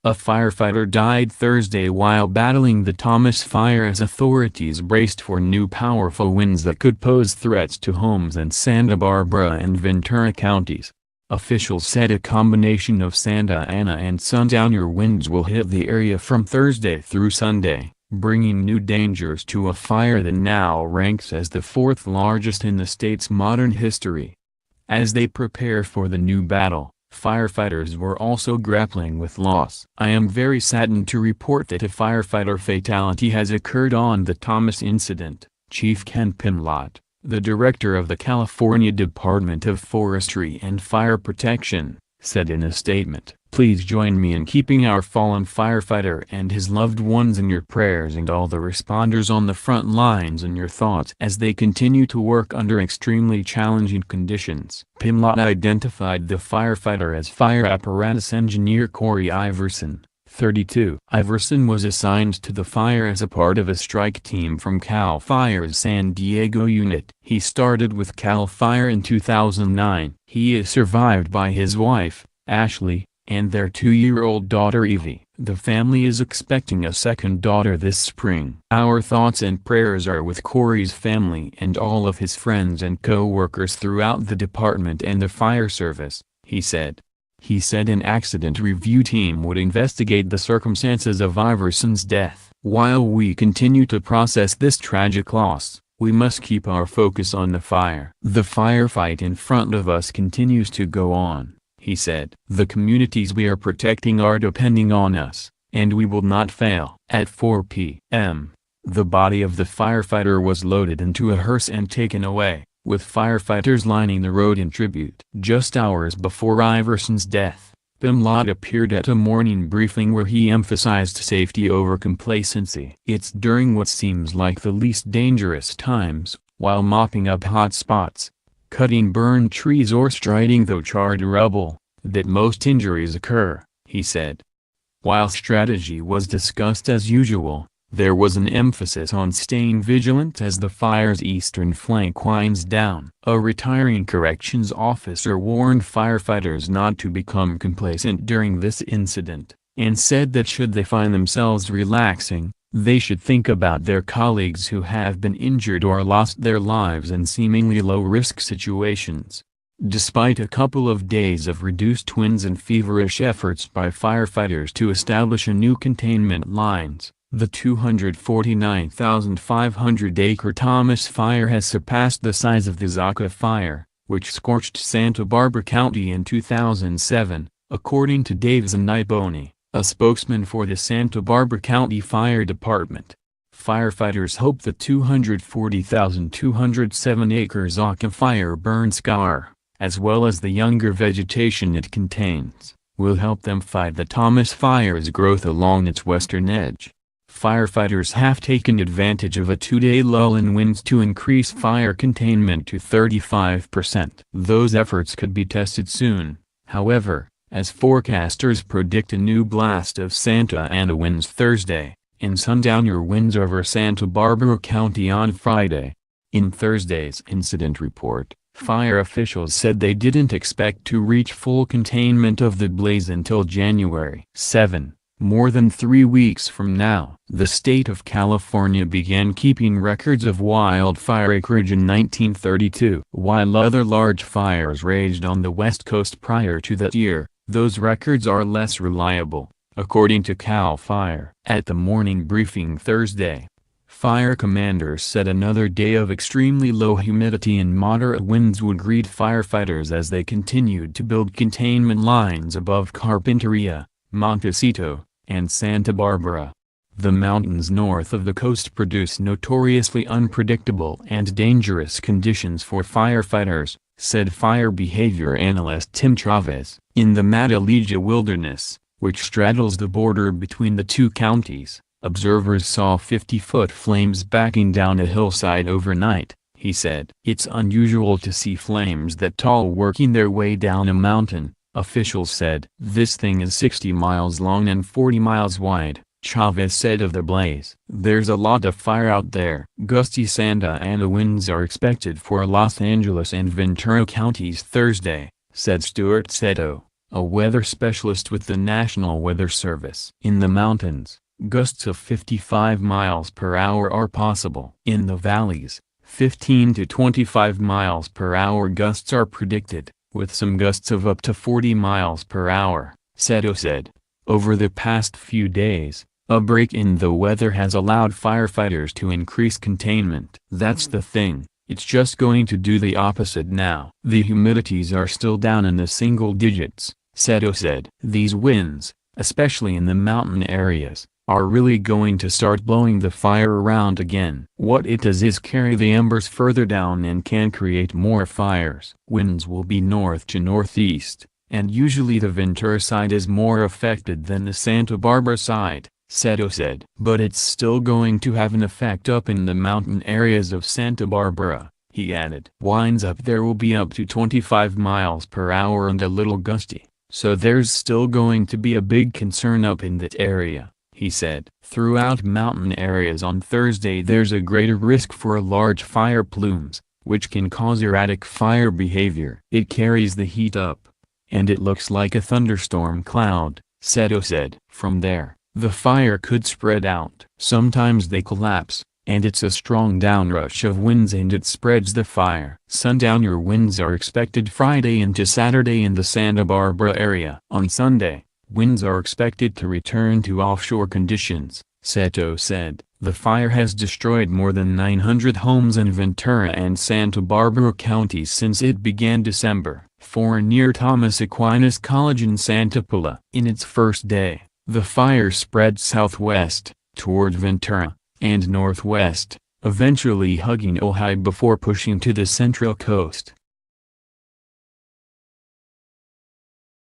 A firefighter died Thursday while battling the Thomas fire as authorities braced for new powerful winds that could pose threats to homes in Santa Barbara and Ventura counties. Officials said a combination of Santa Ana and sundowner winds will hit the area from Thursday through Sunday, bringing new dangers to a fire that now ranks as the fourth largest in the state's modern history. As they prepare for the new battle, firefighters were also grappling with loss. "I am very saddened to report that a firefighter fatality has occurred on the Thomas incident," Chief Ken Pimlott, the director of the California Department of Forestry and Fire Protection, said in a statement. "Please join me in keeping our fallen firefighter and his loved ones in your prayers and all the responders on the front lines in your thoughts as they continue to work under extremely challenging conditions." Pimlott identified the firefighter as fire apparatus engineer Corey Iverson, 32. Iverson was assigned to the fire as a part of a strike team from CAL FIRE's San Diego unit. He started with CAL FIRE in 2009. He is survived by his wife, Ashley, and their 2-year-old daughter Evie. The family is expecting a second daughter this spring. "Our thoughts and prayers are with Corey's family and all of his friends and co-workers throughout the department and the fire service," he said. He said an accident review team would investigate the circumstances of Iverson's death. "While we continue to process this tragic loss, we must keep our focus on the fire. The firefight in front of us continues to go on," he said. "The communities we are protecting are depending on us, and we will not fail." At 4 p.m., the body of the firefighter was loaded into a hearse and taken away, with firefighters lining the road in tribute. Just hours before Iverson's death, Pimlott appeared at a morning briefing where he emphasized safety over complacency. "It's during what seems like the least dangerous times, while mopping up hot spots, cutting burned trees or striding through charred rubble, that most injuries occur," he said. While strategy was discussed as usual, there was an emphasis on staying vigilant as the fire's eastern flank winds down. A retiring corrections officer warned firefighters not to become complacent during this incident, and said that should they find themselves relaxing, they should think about their colleagues who have been injured or lost their lives in seemingly low-risk situations. Despite a couple of days of reduced winds and feverish efforts by firefighters to establish a new containment lines, the 249,500-acre Thomas fire has surpassed the size of the Zaca fire, which scorched Santa Barbara County in 2007, according to Dave Zaniboni, a spokesman for the Santa Barbara County Fire Department. Firefighters hope the 240,207-acre Zaca fire burn scar, as well as the younger vegetation it contains, will help them fight the Thomas fire's growth along its western edge. Firefighters have taken advantage of a 2-day lull in winds to increase fire containment to 35%. Those efforts could be tested soon, however, as forecasters predict a new blast of Santa Ana winds Thursday, and sundowner winds over Santa Barbara County on Friday. In Thursday's incident report, fire officials said they didn't expect to reach full containment of the blaze until January 7. More than 3 weeks from now. The state of California began keeping records of wildfire acreage in 1932. While other large fires raged on the West Coast prior to that year, those records are less reliable, according to CAL FIRE. At the morning briefing Thursday, fire commanders said another day of extremely low humidity and moderate winds would greet firefighters as they continued to build containment lines above Carpinteria, Montecito, and Santa Barbara. The mountains north of the coast produce notoriously unpredictable and dangerous conditions for firefighters, said fire behavior analyst Tim Chavez. In the Madalija Wilderness, which straddles the border between the two counties, observers saw 50-foot flames backing down a hillside overnight, he said. "It's unusual to see flames that tall working their way down a mountain," officials said. "This thing is 60 miles long and 40 miles wide," Chavez said of the blaze. "There's a lot of fire out there." Gusty Santa Ana winds are expected for Los Angeles and Ventura counties Thursday, said Stuart Seto, a weather specialist with the National Weather Service. In the mountains, gusts of 55 miles per hour are possible. In the valleys, 15 to 25 miles per hour gusts are predicted, with some gusts of up to 40 miles per hour, Seto said. Over the past few days, a break in the weather has allowed firefighters to increase containment. That's the thing, it's just going to do the opposite now. The humidities are still down in the single digits, Seto said. These winds, especially in the mountain areas, are really going to start blowing the fire around again. What it does is carry the embers further down and can create more fires. Winds will be north to northeast, and usually the Ventura side is more affected than the Santa Barbara side, Seto said. But it's still going to have an effect up in the mountain areas of Santa Barbara, he added. Winds up there will be up to 25 miles per hour and a little gusty, so there's still going to be a big concern up in that area, he said. Throughout mountain areas on Thursday there's a greater risk for large fire plumes, which can cause erratic fire behavior. It carries the heat up, and it looks like a thunderstorm cloud, Seto said. From there, the fire could spread out. Sometimes they collapse, and it's a strong downrush of winds and it spreads the fire. Sundowner winds are expected Friday into Saturday in the Santa Barbara area. On Sunday, winds are expected to return to offshore conditions, Seto said. The fire has destroyed more than 900 homes in Ventura and Santa Barbara counties since it began December 4 near Thomas Aquinas College in Santa Paula. In its first day, the fire spread southwest, toward Ventura, and northwest, eventually hugging Ojai before pushing to the central coast.